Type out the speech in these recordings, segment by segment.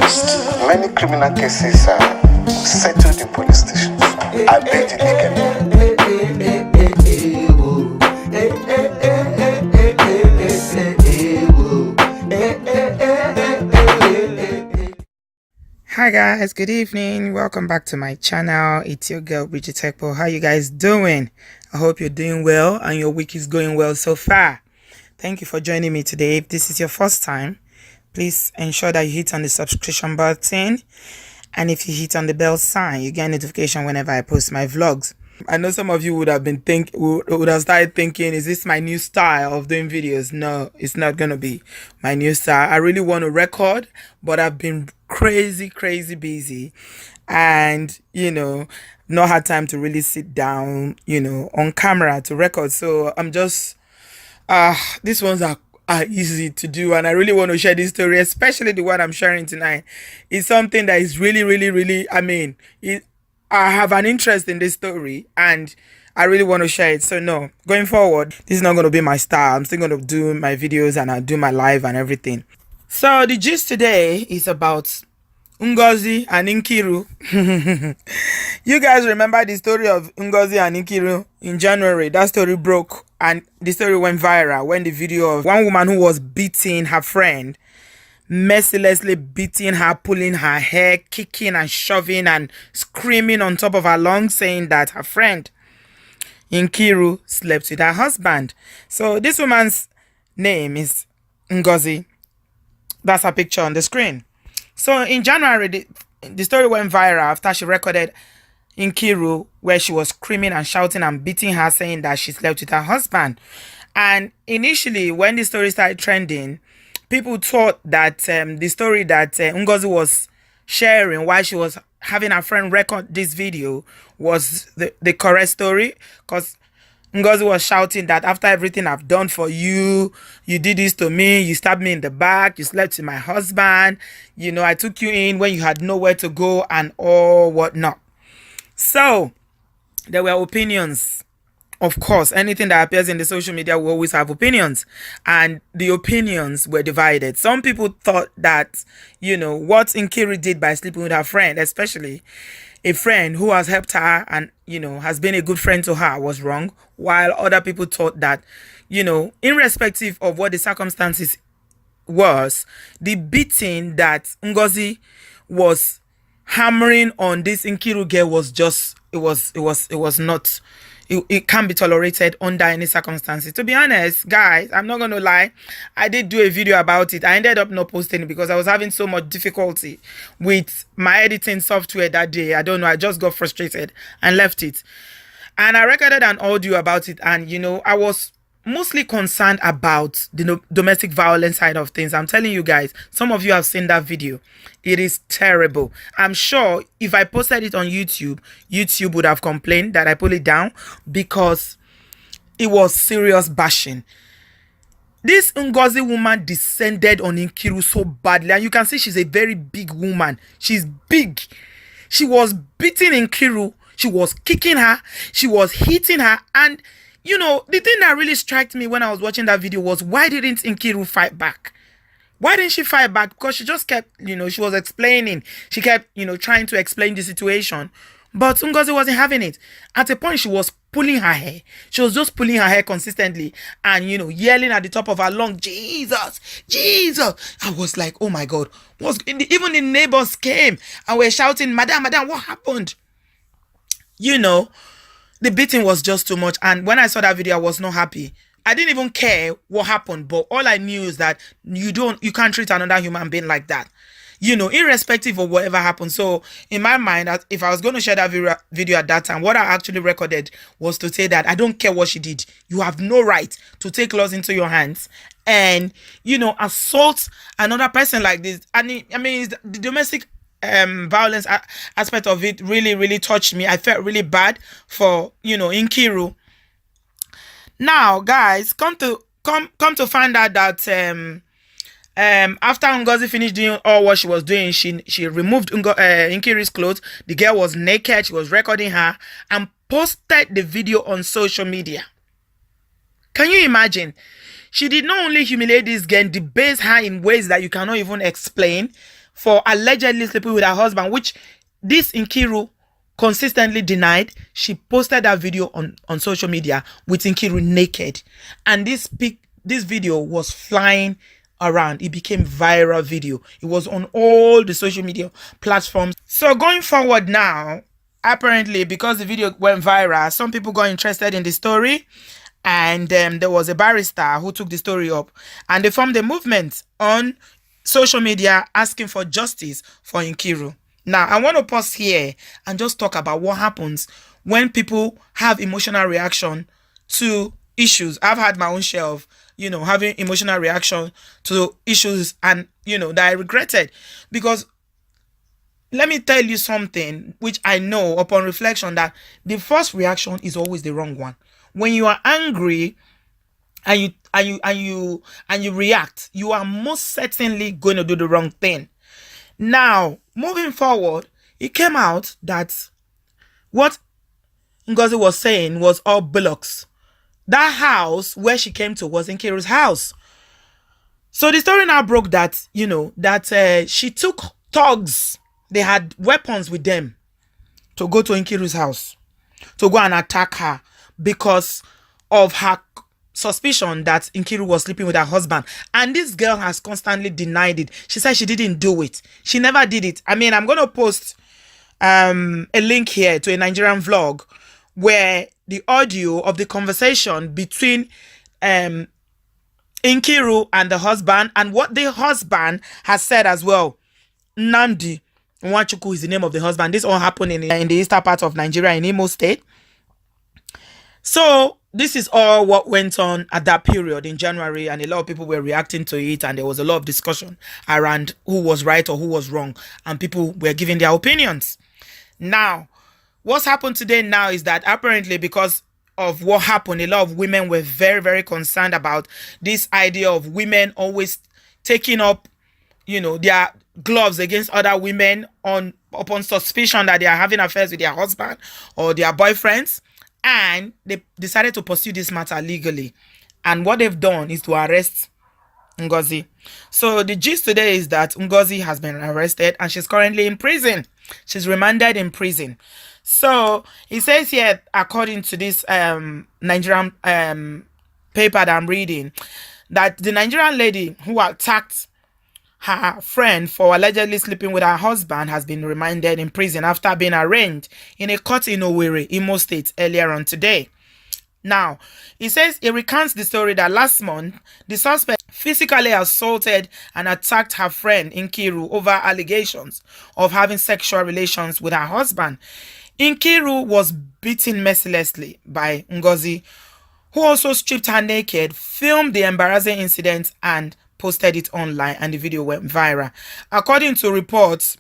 Most many criminal cases are settled in police stations. I bet you they can. Hi guys, good evening. Welcome back to my channel. It's your girl Bridget Tekpo. How you guys doing? I hope you're doing well and your week is going well so far. Thank you for joining me today. If this is your first time, please ensure that you hit on the subscription button, and if you hit on the bell sign, you get notification whenever I post my vlogs. I know some of you would have started thinking, is this my new style of doing videos? No, it's not gonna be my new style. I really want to record, but I've been crazy busy, and not had time to really sit down on camera to record. So I'm just these ones are easy to do, and I really want to share this story, especially the one I'm sharing tonight. It's something that is really I have an interest in this story and I really want to share it. So no, going forward, this is not going to be my style. I'm still going to do my videos and I'll do my live and everything. So the gist today is about Ugozi and Inkiru. You guys remember the story of Ugozi and Inkiru in January? That story broke and the story went viral when the video of one woman who was beating her friend, mercilessly beating her, pulling her hair, kicking and shoving and screaming on top of her lungs, saying that her friend Inkiru slept with her husband. So this woman's name is Ugozi. That's her picture on the screen. So in January, the story went viral after she recorded Inkiru, where she was screaming and shouting and beating her, saying that she slept with her husband. And initially, when the story started trending, people thought that the story that Ugozi was sharing while she was having her friend record this video was the correct story, because Ugozi was shouting that after everything I've done for you, you did this to me, you stabbed me in the back, you slept with my husband, I took you in when you had nowhere to go and all whatnot. So there were opinions. Of course, anything that appears in the social media will always have opinions, and the opinions were divided. Some people thought that, what Inkiru did by sleeping with her friend, especially a friend who has helped her and, has been a good friend to her, was wrong, while other people thought that, irrespective of what the circumstances was, the beating that Ugozi was hammering on this Inkiru girl was just, it was not, it can't be tolerated under any circumstances. To be honest, guys, I'm not going to lie, I did do a video about it. I ended up not posting it because I was having so much difficulty with my editing software that day. I don't know, I just got frustrated and left it. And I recorded an audio about it, and I was mostly concerned about the domestic violence side of things. I'm telling you guys, some of you have seen that video. It is terrible. I'm sure if I posted it on YouTube would have complained that I pulled it down, because it was serious bashing. This Ugozi woman descended on Inkiru so badly, and you can see she's a very big woman. She's big. She was beating Inkiru, she was kicking her, she was hitting her, and the thing that really struck me when I was watching that video was, why didn't Inkiru fight back? Why didn't she fight back? Because she just kept, she was explaining. She kept, trying to explain the situation. But Ugozi wasn't having it. At a point, she was pulling her hair. She was just pulling her hair consistently and, yelling at the top of her lungs, Jesus, Jesus. I was like, oh my God. Even the neighbors came and were shouting, Madam, what happened? The beating was just too much, and when I saw that video, I was not happy. I didn't even care what happened, but all I knew is that you can't treat another human being like that, irrespective of whatever happened. So in my mind, if I was going to share that video at that time, what I actually recorded was to say that I don't care what she did. You have no right to take laws into your hands and assault another person like this. And the domestic violence aspect of it really touched me. I felt really bad for Inkiru. Now guys, come to find out that after Ugozi finished doing all what she was doing, she removed Inkiru's clothes. The girl was naked. She was recording her and posted the video on social media. Can you imagine? She did not only humiliate this girl, debase her in ways that you cannot even explain. for allegedly sleeping with her husband, which this Inkiru consistently denied. She posted that video on social media with Inkiru naked, and this video was flying around. It became viral video. It was on all the social media platforms. So going forward now, apparently because the video went viral, some people got interested in the story, and there was a barrister who took the story up, and they formed a movement on social media asking for justice for Inkiru. Now, I want to pause here and just talk about what happens when people have emotional reaction to issues. I've had my own share of, having emotional reaction to issues, and, that I regretted. Because let me tell you something which I know upon reflection, that the first reaction is always the wrong one. When you are angry and you react, you are most certainly going to do the wrong thing. Now, moving forward, it came out that what Ugozi was saying was all bullocks. That house where she came to was Inkiru's house. So the story now broke that, she took thugs. They had weapons with them to go to Inkiru's house, to go and attack her because of her suspicion that Inkiru was sleeping with her husband. And this girl has constantly denied it. She said she didn't do it. She never did it. I mean, I'm going to post a link here to a Nigerian vlog where the audio of the conversation between Inkiru and the husband, and what the husband has said as well. Nandi Nwachukwu is the name of the husband. This all happened in the eastern part of Nigeria, in Imo State. So this is all what went on at that period in January, and a lot of people were reacting to it, and there was a lot of discussion around who was right or who was wrong, and people were giving their opinions. Now, what's happened today now is that apparently because of what happened, a lot of women were very, very concerned about this idea of women always taking up, their gloves against other women upon suspicion that they are having affairs with their husband or their boyfriends. And they decided to pursue this matter legally. And what they've done is to arrest Ugozi. So the gist today is that Ugozi has been arrested and she's currently in prison. She's remanded in prison. So it says here, according to this Nigerian paper that I'm reading, that the Nigerian lady who attacked her friend for allegedly sleeping with her husband has been remanded in prison after being arraigned in a court in Owerri, Imo State, earlier on today. Now, it says it recounts the story that last month, the suspect physically assaulted and attacked her friend Inkiru over allegations of having sexual relations with her husband. Inkiru was beaten mercilessly by Ugozi, who also stripped her naked, filmed the embarrassing incident, and posted it online, and the video went viral. According to reports,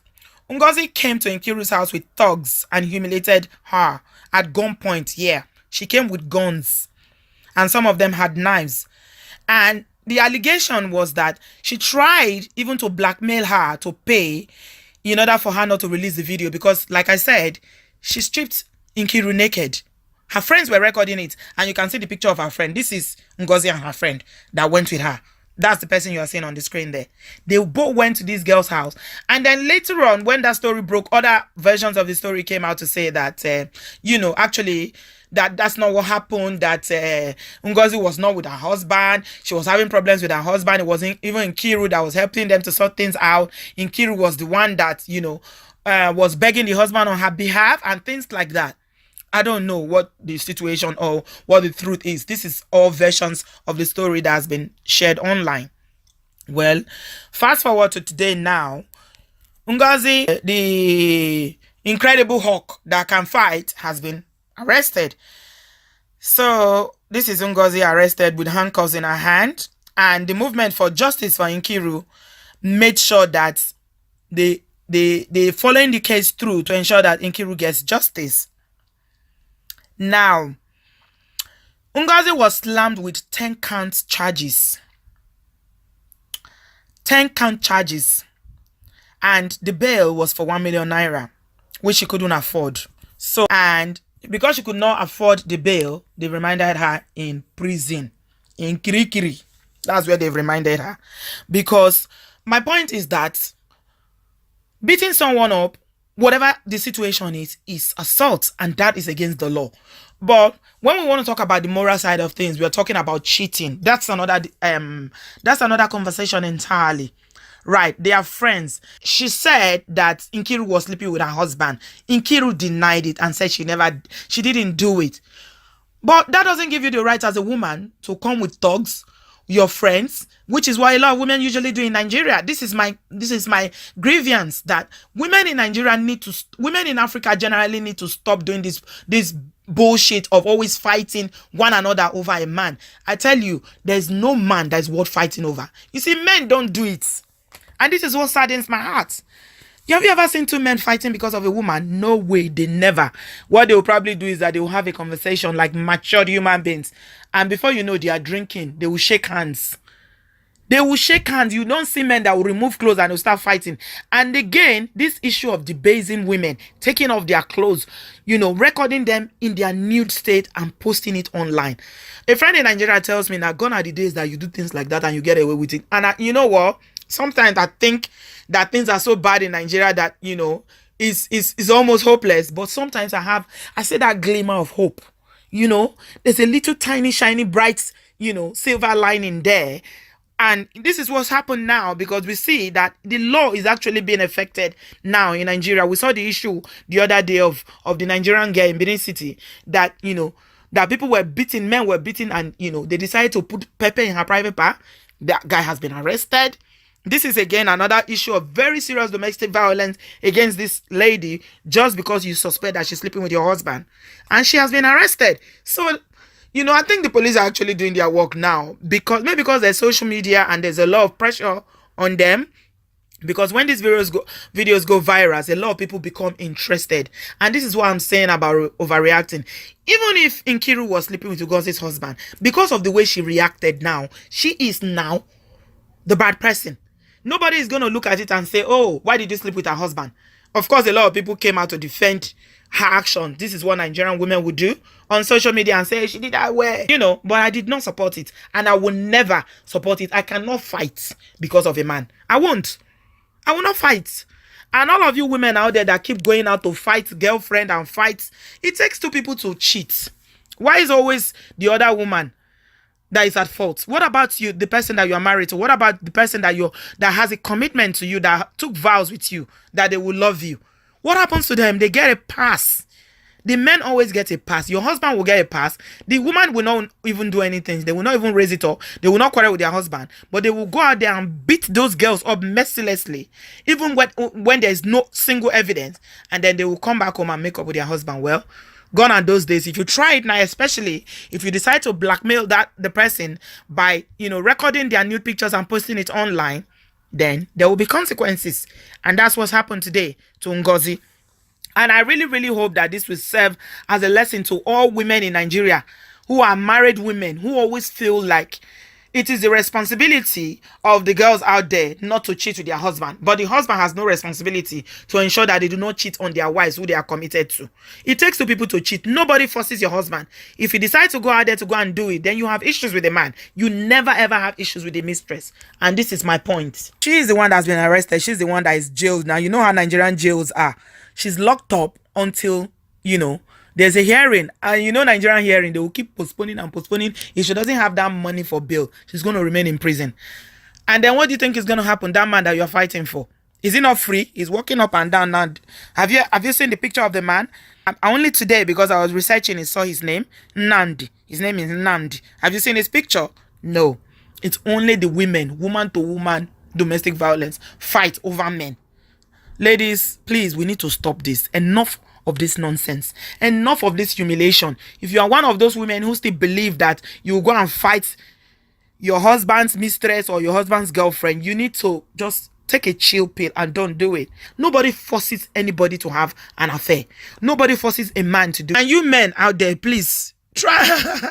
Ugozi came to Inkiru's house with thugs and humiliated her at gunpoint. Yeah, she came with guns, and some of them had knives. And the allegation was that she tried even to blackmail her to pay in order for her not to release the video, because, like I said, she stripped Inkiru naked. Her friends were recording it, and you can see the picture of her friend. This is Ugozi and her friend that went with her. That's the person you are seeing on the screen there. They both went to this girl's house. And then later on, when that story broke, other versions of the story came out to say that, actually, that's not what happened, that Ugozi was not with her husband. She was having problems with her husband. It wasn't even Inkiru that was helping them to sort things out. Inkiru was the one that, was begging the husband on her behalf and things like that. I don't know what the situation or what the truth is. This is all versions of the story that has been shared online. Well, fast forward to today now. Ugozi, the incredible hawk that can fight, has been arrested. So this is Ugozi arrested with handcuffs in her hand. And the movement for justice for Inkiru made sure that they following the case through to ensure that Inkiru gets justice. Now, Ugozi was slammed with 10 count charges. 10 count charges. And the bail was for 1 million naira, which she couldn't afford. So, and because she could not afford the bail, they remanded her in prison. In Kirikiri. That's where they've reminded her. Because my point is that Beating someone up, whatever the situation is assault, and that is against the law. But when we want to talk about the moral side of things, we are talking about cheating. That's another conversation entirely. Right, they are friends. She said that Inkiru was sleeping with her husband. Inkiru denied it and said she didn't do it. But that doesn't give you the right as a woman to come with thugs, your friends, which is what a lot of women usually do in Nigeria. This is my grievance, that women in Nigeria women in Africa generally need to stop doing this bullshit of always fighting one another over a man. I tell you, there's no man that is worth fighting over. You see, men don't do it. And this is what saddens my heart. Have you ever seen two men fighting because of a woman? No way, they never. What they will probably do is that they will have a conversation like matured human beings. And before you know, they are drinking. They will shake hands. They will shake hands. You don't see men that will remove clothes and will start fighting. And again, this issue of debasing women, taking off their clothes, recording them in their nude state and posting it online. A friend in Nigeria tells me that gone are the days that you do things like that and you get away with it. And you know what? Sometimes I think that things are so bad in Nigeria that, is almost hopeless. But sometimes I see that glimmer of hope. There's a little tiny, shiny, bright, silver lining there. And this is what's happened now, because we see that the law is actually being affected now in Nigeria. We saw the issue the other day of the Nigerian girl in Benin City that, that people were beaten, men were beaten, and, they decided to put pepper in her private part. That guy has been arrested. This is again another issue of very serious domestic violence against this lady just because you suspect that she's sleeping with your husband. And she has been arrested. So, I think the police are actually doing their work now, because there's social media and there's a lot of pressure on them. Because when these videos go viral, a lot of people become interested. And this is what I'm saying about overreacting. Even if Inkiru was sleeping with Ugozi's husband, because of the way she reacted now, she is now the bad person. Nobody is going to look at it and say, oh, why did you sleep with her husband? Of course, a lot of people came out to defend her action. This is what Nigerian women would do on social media and say, she did that way. But I did not support it. And I will never support it. I cannot fight because of a man. I won't. I will not fight. And all of you women out there that keep going out to fight girlfriend and fight, it takes two people to cheat. Why is always the other woman that is at fault? What about you, the person that you are married to? What about the person that has a commitment to you, that took vows with you, that they will love you? What happens to them? They get a pass. The men always get a pass. Your husband will get a pass. The woman will not even do anything. They will not even raise it up. They will not quarrel with their husband. But they will go out there and beat those girls up mercilessly, even when there is no single evidence. And then they will come back home and make up with their husband. Well, gone are those days. If you try it now, especially if you decide to blackmail the person by recording their nude pictures and posting it online, then there will be consequences. And that's what's happened today to Ugozi. And I really, really hope that this will serve as a lesson to all women in Nigeria who are married women, who always feel like it is the responsibility of the girls out there not to cheat with their husband. But the husband has no responsibility to ensure that they do not cheat on their wives who they are committed to. It takes two people to cheat. Nobody forces your husband. If you decide to go out there to go and do it, then you have issues with the man. You never ever have issues with the mistress. And this is my point. She is the one that's been arrested. She's the one that is jailed. Now, you know how Nigerian jails are. She's locked up until, there's a hearing. And Nigerian hearing, they will keep postponing and postponing. If she doesn't have that money for bail, she's going to remain in prison. And then what do you think is going to happen? That man that you're fighting for, is he not free? He's walking up and down now. Have you seen the picture of the man? Only today, because I was researching, I saw his name, Nandi. His name is Nandi. Have you seen his picture? No. It's only the women, woman to woman, domestic violence, fight over men. Ladies, please, we need to stop this. Enough of this nonsense. Enough of this humiliation. If you are one of those women who still believe that you will go and fight your husband's mistress or your husband's girlfriend, you need to just take a chill pill and don't do it. Nobody forces anybody to have an affair. Nobody forces a man to do it. And you men out there, please, try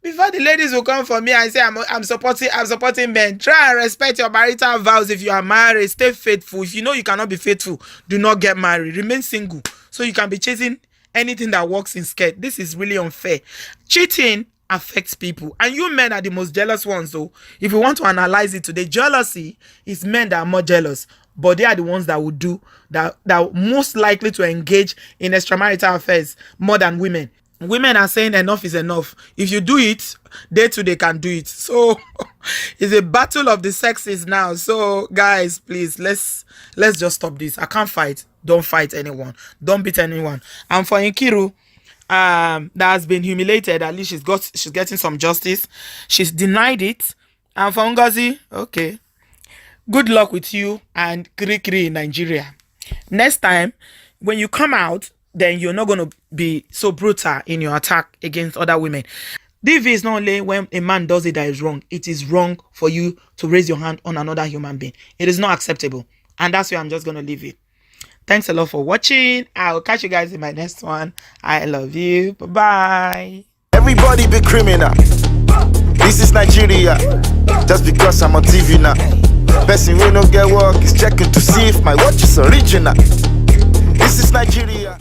before the ladies will come for me and say I'm supporting men. Try and respect your marital vows. If you are married, stay faithful. If you know you cannot be faithful, do not get married. Remain single so you can be chasing anything that works in skirt. This is really unfair. Cheating affects people, and you men are the most jealous ones. So if you want to analyze it today, jealousy is men that are more jealous but they are the ones that would do that are most likely to engage in extramarital affairs more than women. Women are saying enough is enough. If you do it, they too they can do it. So it's a battle of the sexes now. So guys, please let's just stop this. I can't fight. Don't fight anyone. Don't beat anyone. And for Inkiru, that has been humiliated, at least she's getting some justice. She's denied it. And for Ugozi, okay, good luck with you and Kiri in Nigeria. Next time when you come out, then you're not going to be so brutal in your attack against other women. DV is not only when a man does it that is wrong. It is wrong for you to raise your hand on another human being. It is not acceptable. And that's where I'm just going to leave it. Thanks a lot for watching. I'll catch you guys in my next one. I love you. Bye-bye. Everybody be criminal. This is Nigeria. Just because I'm on TV now. Person who no get work is checking to see if my watch is original. This is Nigeria.